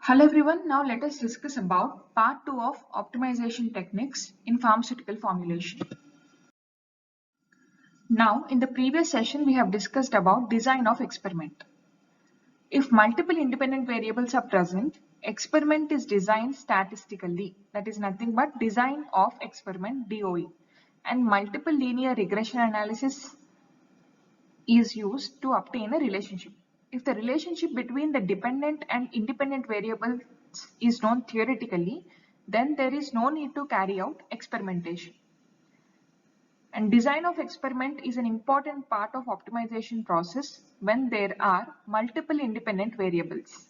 Hello everyone, now let us discuss about part 2 of optimization techniques in pharmaceutical formulation. Now in the previous session we have discussed about design of experiment. If multiple independent variables are present, experiment is designed statistically, that is nothing but design of experiment DOE, and multiple linear regression analysis is used to obtain a relationship. If the relationship between the dependent and independent variables is known theoretically, then there is no need to carry out experimentation. And design of experiment is an important part of optimization process when there are multiple independent variables.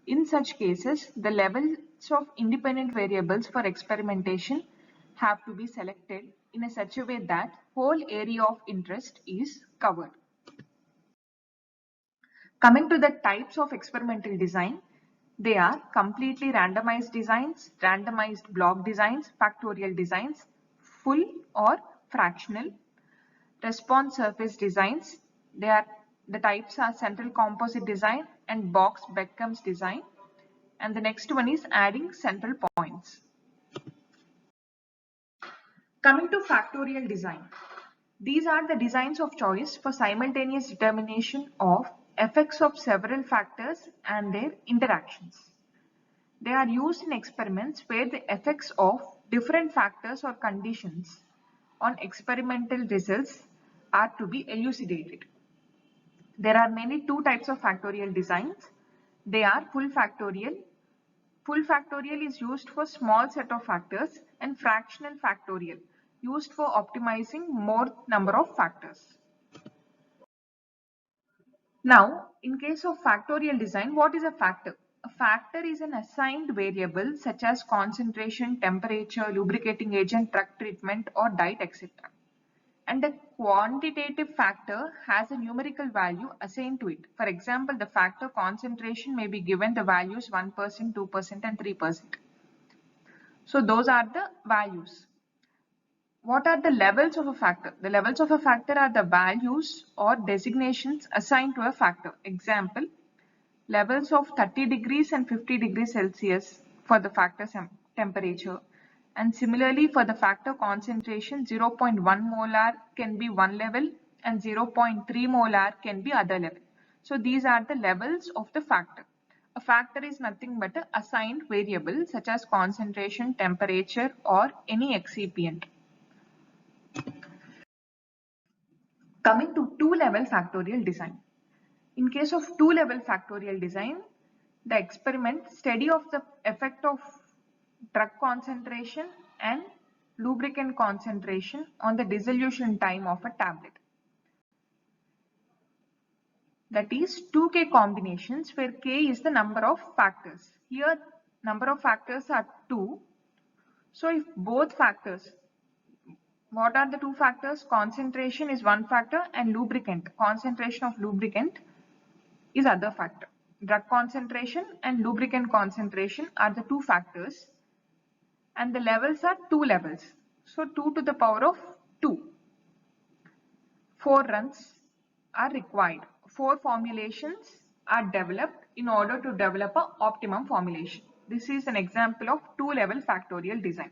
In such cases, the levels of independent variables for experimentation have to be selected in a such a way that whole area of interest is covered. Coming to the types of experimental design, they are completely randomized designs, randomized block designs, factorial designs, full or fractional, response surface designs. The types are central composite design and Box-Beckham's design. And the next one is adding central points. Coming to factorial design. These are the designs of choice for simultaneous determination of effects of several factors and their interactions. They are used in experiments where the effects of different factors or conditions on experimental results are to be elucidated. There are mainly two types of factorial designs. They are full factorial. Full factorial is used for small set of factors, and fractional factorial used for optimizing more number of factors. Now, in case of factorial design, what is a factor? A factor is an assigned variable such as concentration, temperature, lubricating agent, drug treatment or diet, etc. And a quantitative factor has a numerical value assigned to it. For example, the factor concentration may be given the values 1%, 2% and 3%. So those are the values. What are the levels of a factor? The levels of a factor are the values or designations assigned to a factor. Example, levels of 30 degrees and 50 degrees Celsius for the factor temperature. And similarly for the factor concentration, 0.1 molar can be one level and 0.3 molar can be other level. So these are the levels of the factor. A factor is nothing but an assigned variable such as concentration, temperature or any excipient. Coming to two-level factorial design. In case of two-level factorial design, the experiment study of the effect of drug concentration and lubricant concentration on the dissolution time of a tablet. That is 2K combinations where K is the number of factors. Here number of factors are 2. So if both factors, what are the two factors? Concentration is one factor and lubricant, concentration of lubricant is other factor. Drug concentration and lubricant concentration are the two factors and the levels are two levels. So 2 to the power of 2. 4 runs are required. 4 formulations are developed in order to develop an optimum formulation. This is an example of two-level factorial design.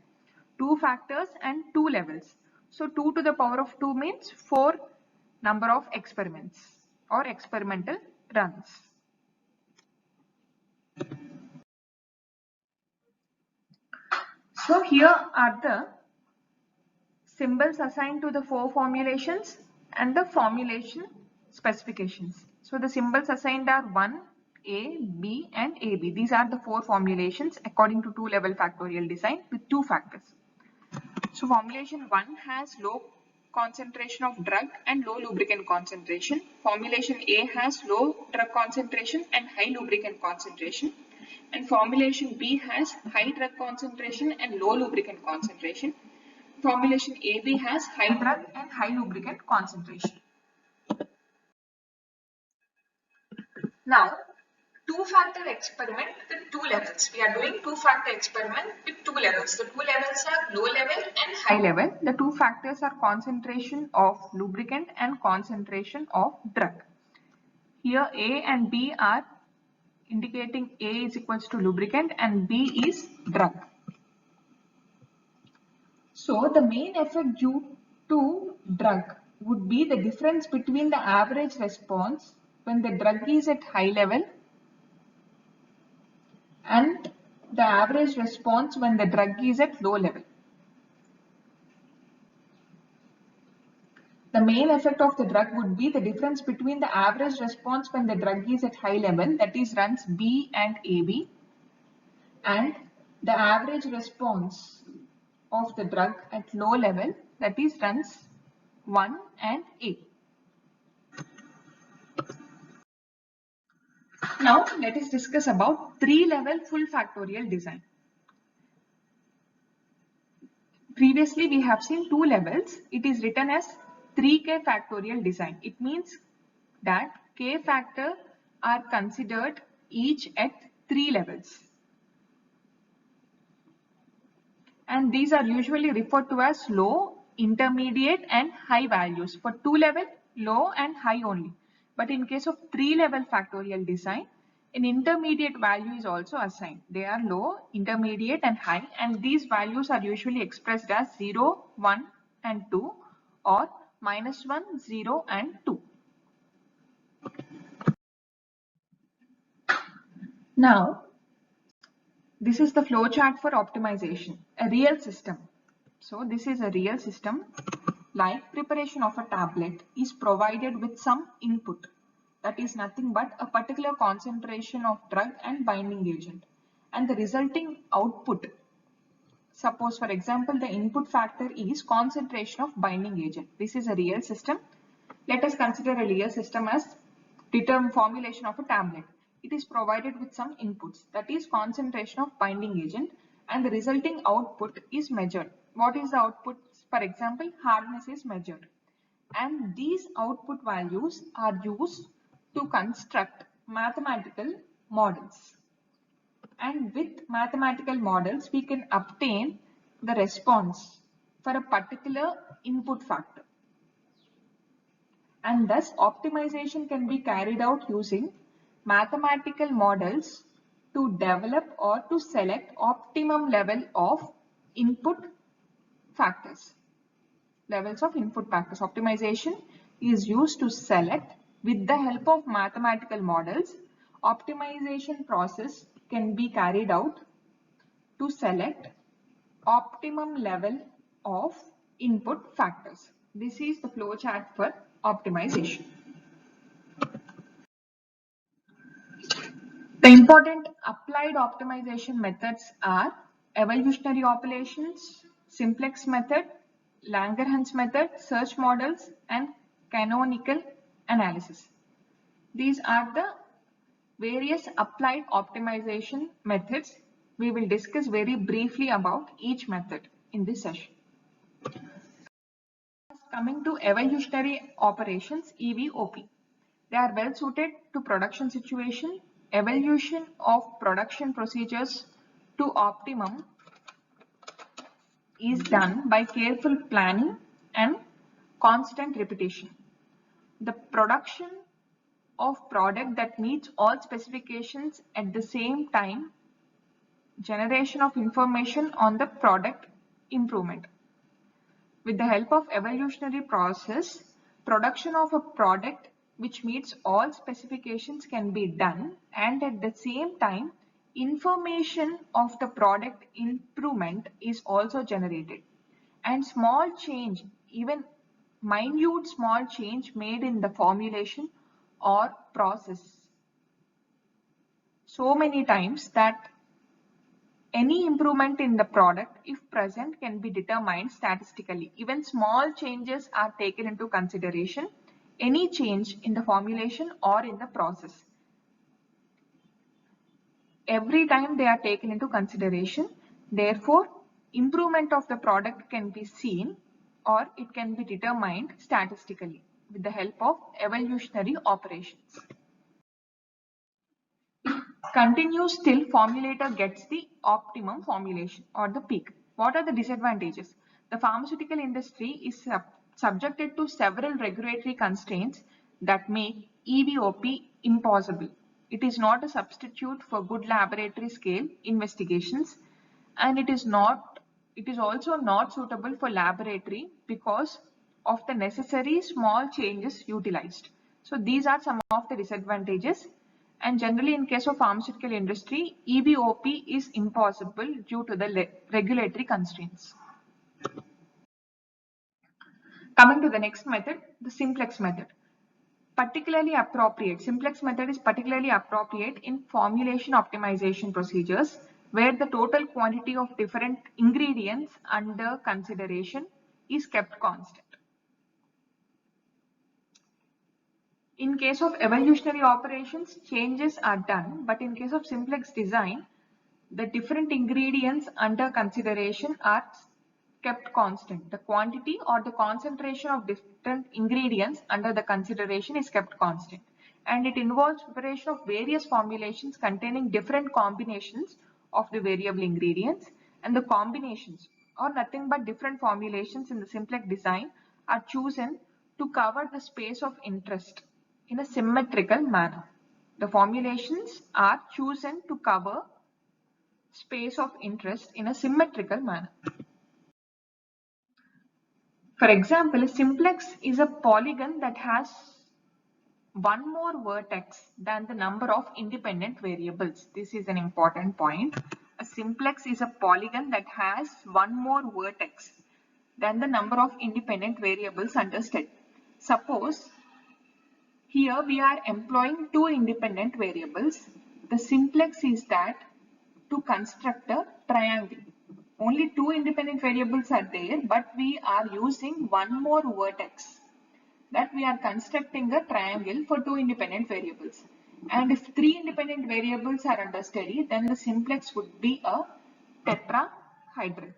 2 factors and 2 levels. So 2 to the power of 2 means 4 number of experiments or experimental runs. So here are the symbols assigned to the 4 formulations and the formulation specifications. So the symbols assigned are 1, A, B and AB. These are the 4 formulations according to two-level factorial design with 2 factors. So formulation 1 has low concentration of drug and low lubricant concentration. Formulation A has low drug concentration and high lubricant concentration. And formulation B has high drug concentration and low lubricant concentration. Formulation AB has high drug and high lubricant concentration. Now, two-factor experiment with 2 levels. We are doing two-factor experiment with 2 levels. The 2 levels are low level and high level. The 2 factors are concentration of lubricant and concentration of drug. Here A and B are indicating A is equals to lubricant and B is drug. So the main effect due to drug would be the difference between the average response when the drug is at high level and the average response when the drug is at low level. The main effect of the drug would be the difference between the average response when the drug is at high level, that is runs B and AB, and the average response of the drug at low level, that is runs 1 and A. Now let us discuss about 3-level full factorial design. Previously we have seen 2 levels. It is written as 3k factorial design. It means that k factor are considered each at 3 levels. And these are usually referred to as low, intermediate and high values. For 2 level, low and high only. But in case of 3-level factorial design, an intermediate value is also assigned. They are low, intermediate and high, and these values are usually expressed as 0, 1 and 2 or -1, 0 and 2. Now, this is the flow chart for optimization, a real system. So this is a real system. Like preparation of a tablet is provided with some input, that is nothing but a particular concentration of drug and binding agent, and the resulting output. Suppose for example the input factor is concentration of binding agent. This is a real system. Let us consider a real system as formulation of a tablet. It is provided with some inputs, that is concentration of binding agent, and the resulting output is measured. What is the output? For example, hardness is measured, and these output values are used to construct mathematical models, and with mathematical models we can obtain the response for a particular input factor, and thus optimization can be carried out using mathematical models to develop or to select optimum level of input factors. Levels of input factors. Optimization is used to select with the help of mathematical models. Optimization process can be carried out to select optimum level of input factors. This is the flow chart for optimization. The important applied optimization methods are evolutionary operations, simplex method, Langerhans method, search models, and canonical analysis. These are the various applied optimization methods. We will discuss very briefly about each method in this session. Coming to evolutionary operations, EVOP. They are well suited to production situation. Evolution of production procedures to optimum is done by careful planning and constant repetition. The production of product that meets all specifications at the same time, generation of information on the product improvement. With the help of evolutionary process, production of a product which meets all specifications can be done, and at the same time information of the product improvement is also generated, and small change, even minute small change made in the formulation or process so many times that any improvement in the product, if present, can be determined statistically. Even small changes are taken into consideration, any change in the formulation or in the process. Every time they are taken into consideration, therefore improvement of the product can be seen or it can be determined statistically with the help of evolutionary operations. It continues till formulator gets the optimum formulation or the peak. What are the disadvantages? The pharmaceutical industry is subjected to several regulatory constraints that make EVOP impossible. It is not a substitute for good laboratory scale investigations, and it is also not suitable for laboratory because of the necessary small changes utilized. So these are some of the disadvantages, and generally in case of pharmaceutical industry, EBOP is impossible due to the regulatory constraints. Coming to the next method, the simplex method. Simplex method is particularly appropriate in formulation optimization procedures where the total quantity of different ingredients under consideration is kept constant. In case of evolutionary operations, changes are done, but in case of simplex design, the different ingredients under consideration are kept constant. The quantity or the concentration of different ingredients under the consideration is kept constant. And it involves preparation of various formulations containing different combinations of the variable ingredients, and the combinations or nothing but different formulations in the simplex design are chosen to cover the space of interest in a symmetrical manner. The formulations are chosen to cover space of interest in a symmetrical manner. For example, a simplex is a polygon that has one more vertex than the number of independent variables. This is an important point. A simplex is a polygon that has one more vertex than the number of independent variables under study. Suppose here we are employing two independent variables. The simplex is that to construct a triangle. Only two independent variables are there, but we are using one more vertex, that we are constructing a triangle for two independent variables. And if three independent variables are under study, then the simplex would be a tetrahedron.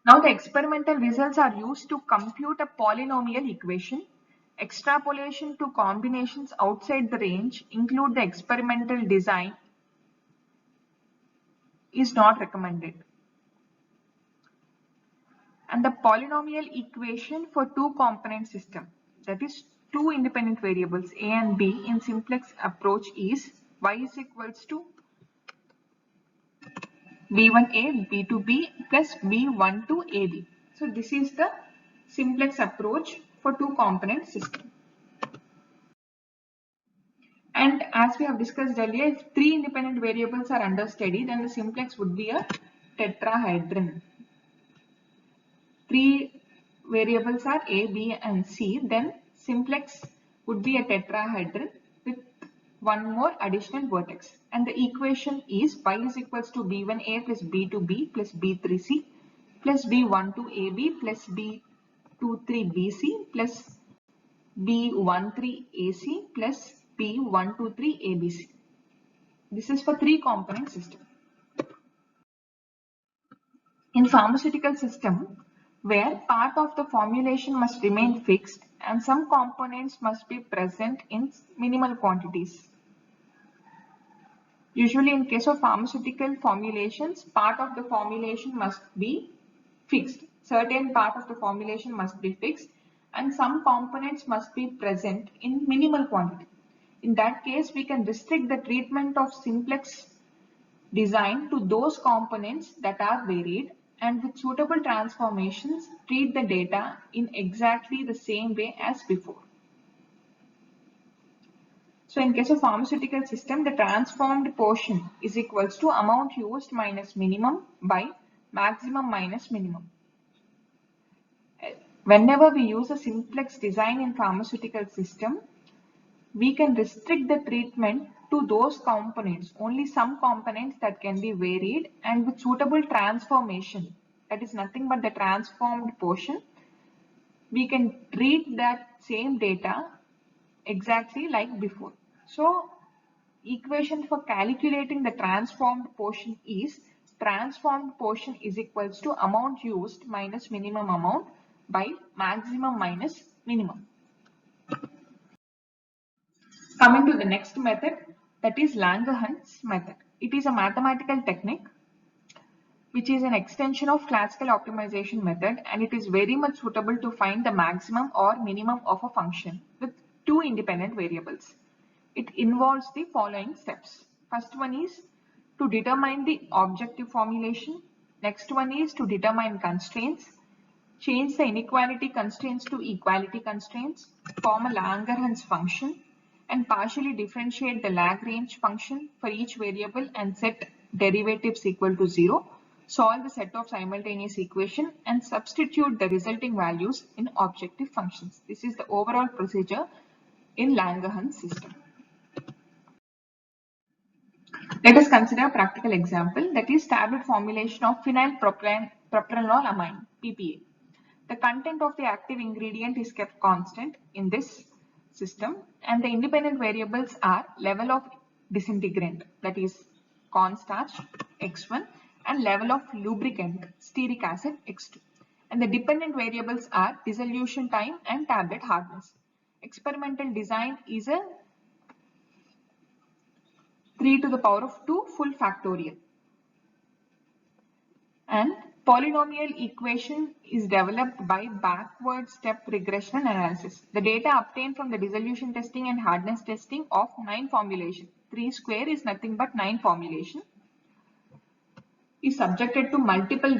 Now the experimental results are used to compute a polynomial equation. Extrapolation to combinations outside the range include the experimental design is not recommended. And the polynomial equation for two component system, that is two independent variables a and b in simplex approach is y is equals to b1a b2b plus b1 to ab. So this is the simplex approach for two component system. And as we have discussed earlier, if three independent variables are under study, then the simplex would be a tetrahedron. Three variables are a, b and c, then simplex would be a tetrahedron with one more additional vertex. And the equation is y is equals to b1a plus b2b plus b3c plus b12ab plus b23bc plus b13ac plus b123abc. This is for three component system. In pharmaceutical system, where part of the formulation must remain fixed and some components must be present in minimal quantities. Usually in case of pharmaceutical formulations, part of the formulation must be fixed. Certain part of the formulation must be fixed and some components must be present in minimal quantity. In that case, we can restrict the treatment of simplex design to those components that are varied, and with suitable transformations treat the data in exactly the same way as before. So in case of pharmaceutical system, the transformed portion is equals to amount used minus minimum by maximum minus minimum. Whenever we use a simplex design in pharmaceutical system, we can restrict the treatment to those components, only some components that can be varied, and with suitable transformation, that is nothing but the transformed portion, we can treat that same data exactly like before. So equation for calculating the transformed portion is transformed portion is equals to amount used minus minimum amount by maximum minus minimum. Coming to the next method, that is Langerhans method. It is a mathematical technique which is an extension of classical optimization method, and it is very much suitable to find the maximum or minimum of a function with two independent variables. It involves the following steps. First one is to determine the objective formulation. Next one is to determine constraints. Change the inequality constraints to equality constraints. Form a Langerhans function and partially differentiate the Lagrange function for each variable and set derivatives equal to 0. Solve the set of simultaneous equation and substitute the resulting values in objective functions. This is the overall procedure in Langerhans system. Let us consider a practical example, that is tablet formulation of phenyl propranolol PPA. The content of the active ingredient is kept constant in this system and the independent variables are level of disintegrant, that is cornstarch X1, and level of lubricant stearic acid X2. And the dependent variables are dissolution time and tablet hardness. Experimental design is a 3 to the power of 2 full factorial. And polynomial equation is developed by backward step regression analysis. The data obtained from the dissolution testing and hardness testing of 9 formulation, 3 square is nothing but 9 formulation, is subjected to multiple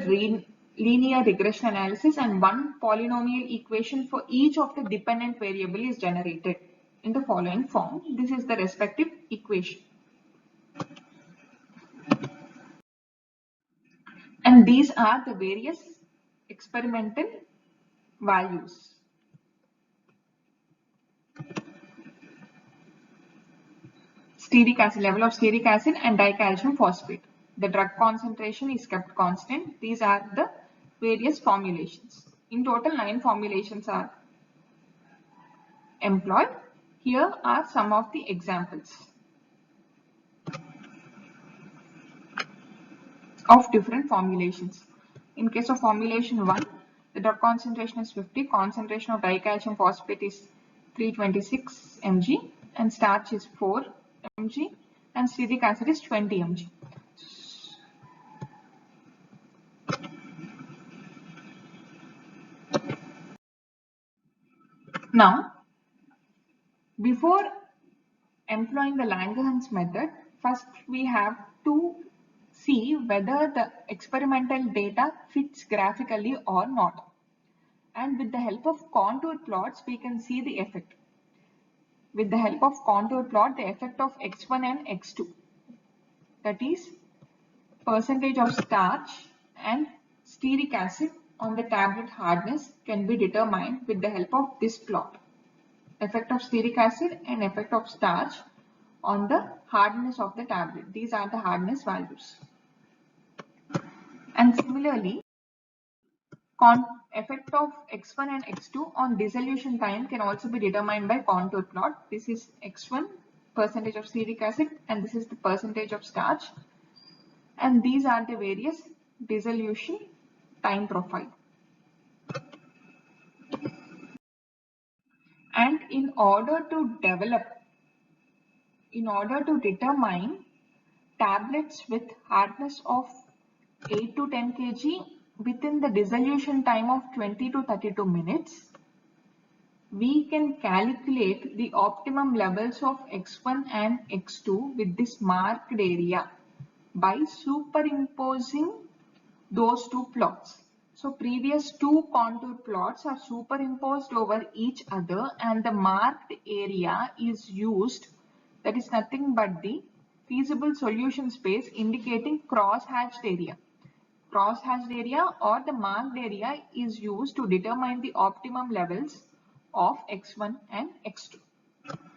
linear regression analysis and one polynomial equation for each of the dependent variable is generated in the following form. This is the respective equation. And these are the various experimental values. Stearic acid, level of stearic acid and dicalcium phosphate. The drug concentration is kept constant. These are the various formulations. In total, 9 formulations are employed. Here are some of the examples of different formulations. In case of formulation 1, the drug concentration is 50, concentration of dicalcium phosphate is 326 mg and starch is 4 mg and stearic acid is 20 mg. Now, before employing the Langerhans method, first we have to see whether the experimental data fits graphically or not. And with the help of contour plots, we can see the effect. With the help of contour plot, the effect of X1 and X2, that is percentage of starch and stearic acid on the tablet hardness can be determined with the help of this plot. Effect of stearic acid and effect of starch on the hardness of the tablet. These are the hardness values. And similarly, effect of X1 and X2 on dissolution time can also be determined by contour plot. This is X1, percentage of stearic acid, and this is the percentage of starch. And these are the various dissolution time profile. And in order to determine tablets with hardness of 8 to 10 kg within the dissolution time of 20 to 32 minutes, we can calculate the optimum levels of X1 and X2 with this marked area by superimposing those two plots. So previous two contour plots are superimposed over each other and the marked area is used, that is nothing but the feasible solution space indicating cross-hatched area. Cross-hatched area or the marked area is used to determine the optimum levels of X1 and X2.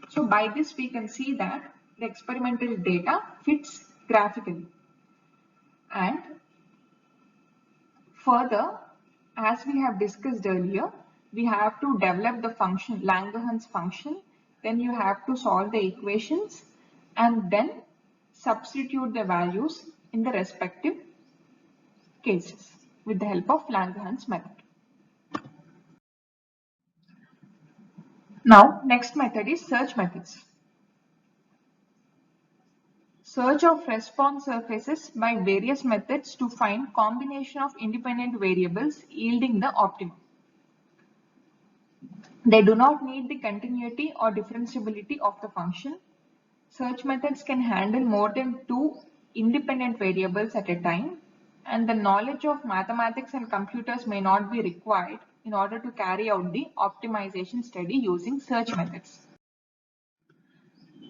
So by this we can see that the experimental data fits graphically. And further, as we have discussed earlier, we have to develop the function, Langerhans function, then you have to solve the equations and then substitute the values in the respective cases with the help of Langerhans method. Now, next method is search methods. Search of response surfaces by various methods to find combination of independent variables yielding the optimum. They do not need the continuity or differentiability of the function. Search methods can handle more than two independent variables at a time, and the knowledge of mathematics and computers may not be required in order to carry out the optimization study using search methods.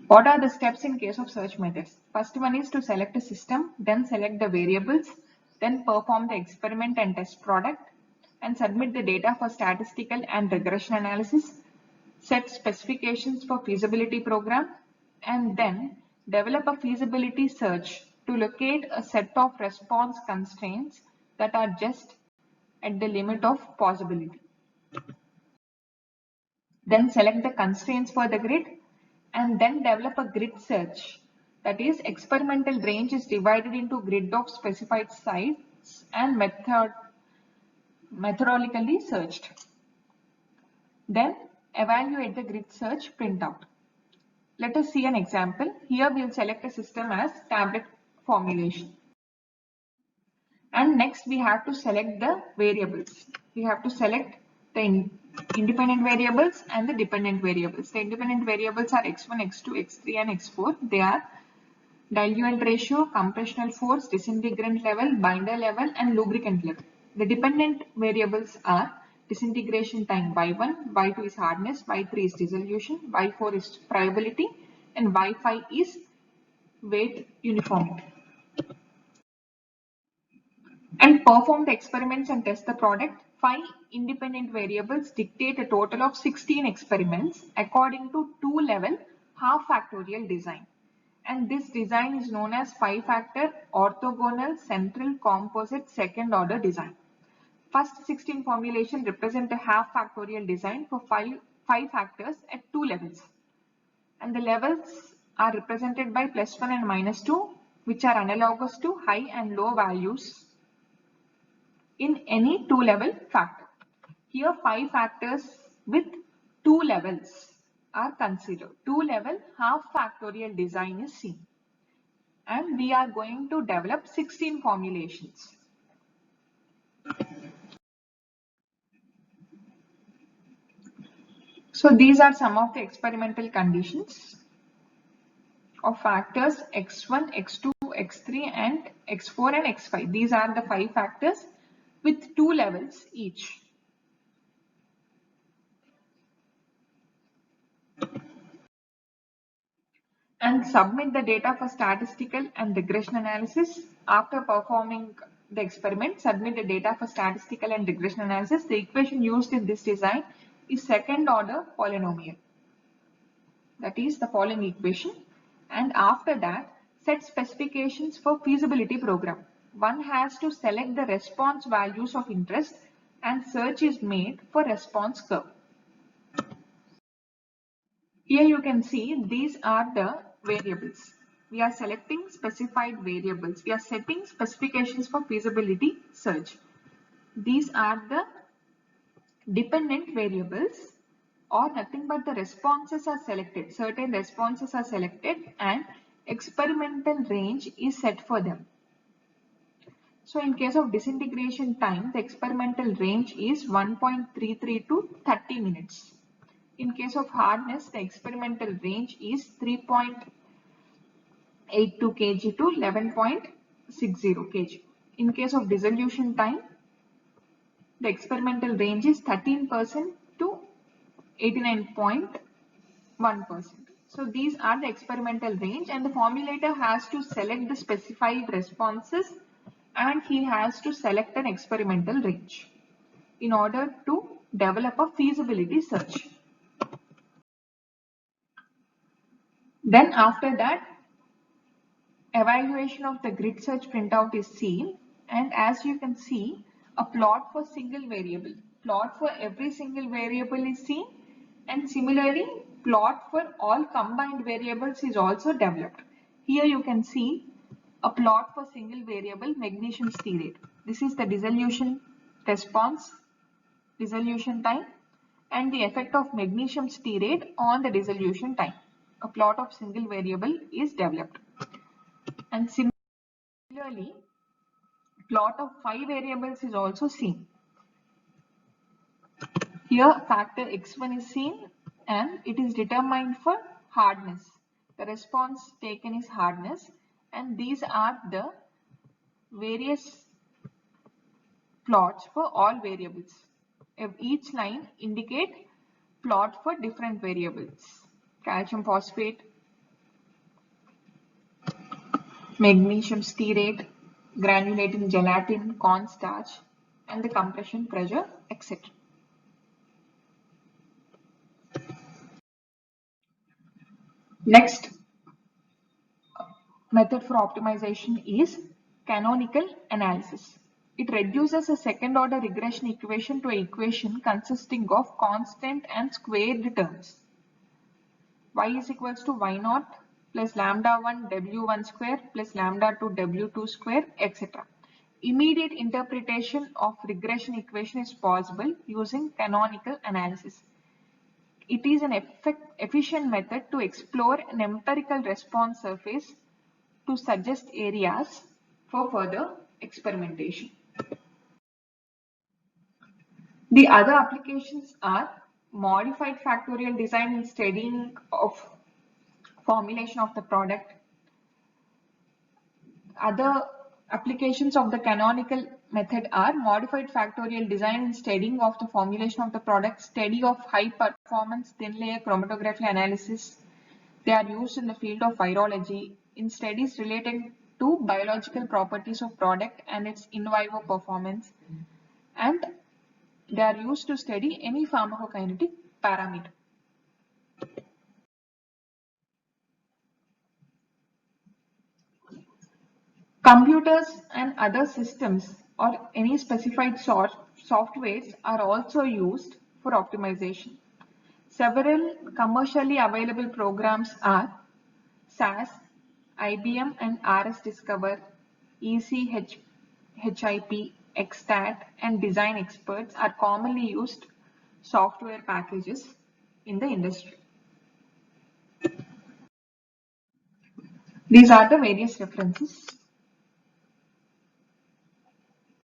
What are the steps in case of search methods? First one is to select a system, then select the variables, then perform the experiment and test product, and submit the data for statistical and regression analysis, set specifications for feasibility program, and then develop a feasibility search to locate a set of response constraints that are just at the limit of possibility. Then select the constraints for the grid and then develop a grid search. That is, experimental range is divided into grid of specified sites and methodologically searched. Then evaluate the grid search printout. Let us see an example. Here we will select a system as tablet formulation. And next we have to select the variables. We have to select the independent variables and the dependent variables. The independent variables are x1, x2, x3 and x4. They are diluent ratio, compressional force, disintegrant level, binder level and lubricant level. The dependent variables are disintegration time y1, y2 is hardness, y3 is dissolution, y4 is friability and y5 is weight uniformity. And perform the experiments and test the product. 5 independent variables dictate a total of 16 experiments according to 2-level half factorial design. And this design is known as 5-factor orthogonal central composite second order design. First 16 formulation represent a half factorial design for 5 factors at 2 levels. And the levels are represented by +1 and -2, which are analogous to high and low values in any 2-level factor. Here 5 factors with 2 levels are considered. 2-level half factorial design is seen. And we are going to develop 16 formulations. So these are some of the experimental conditions of factors x1, x2, x3 and x4 and x5. These are the 5 factors with 2 levels each. And submit the data for statistical and regression analysis. After performing the experiment, submit the data for statistical and regression analysis. The equation used in this design is second order polynomial. That is the following equation. And after that, set specifications for feasibility program. One has to select the response values of interest and search is made for response curve. Here you can see these are the variables. We are selecting specified variables. We are setting specifications for feasibility search. These are the dependent variables or nothing but the responses are selected. Certain responses are selected and experimental range is set for them. So in case of disintegration time, the experimental range is 1.33 to 30 minutes. In case of hardness, the experimental range is 3.82 kg to 11.60 kg. In case of dissolution time, the experimental range is 13% to 89.1%. So these are the experimental range and the formulator has to select the specified responses and he has to select an experimental range in order to develop a feasibility search. Then after that, evaluation of the grid search printout is seen, and as you can see, a plot for single variable. Plot for every single variable is seen, and similarly plot for all combined variables is also developed. Here you can see a plot for single variable magnesium stearate. This is the dissolution response, dissolution time and the effect of magnesium stearate on the dissolution time. A plot of single variable is developed. And similarly, plot of 5 variables is also seen. Here factor x1 is seen and it is determined for hardness. The response taken is hardness, and these are the various plots for all variables. Each line indicate plot for different variables. Calcium phosphate, magnesium stearate, granulating gelatin, cornstarch, and the compression pressure, etc. Next method for optimization is canonical analysis. It reduces a second order regression equation to an equation consisting of constant and squared terms. Y is equals to y naught plus lambda 1 w1 square plus lambda 2 w2 square, etc. Immediate interpretation of regression equation is possible using canonical analysis. It is an efficient method to explore an empirical response surface to suggest areas for further experimentation. The other applications are modified factorial design in studying of formulation of the product. Other applications of the canonical method are modified factorial design in studying of the formulation of the product, study of high performance thin layer chromatography analysis. They are used in the field of virology in studies related to biological properties of product and its in vivo performance, and they are used to study any pharmacokinetic parameter. Computers and other systems or any specified softwares are also used for optimization. Several commercially available programs are SAS, IBM and RS Discover, ECHIP, XStat and Design Experts are commonly used software packages in the industry. These are the various references.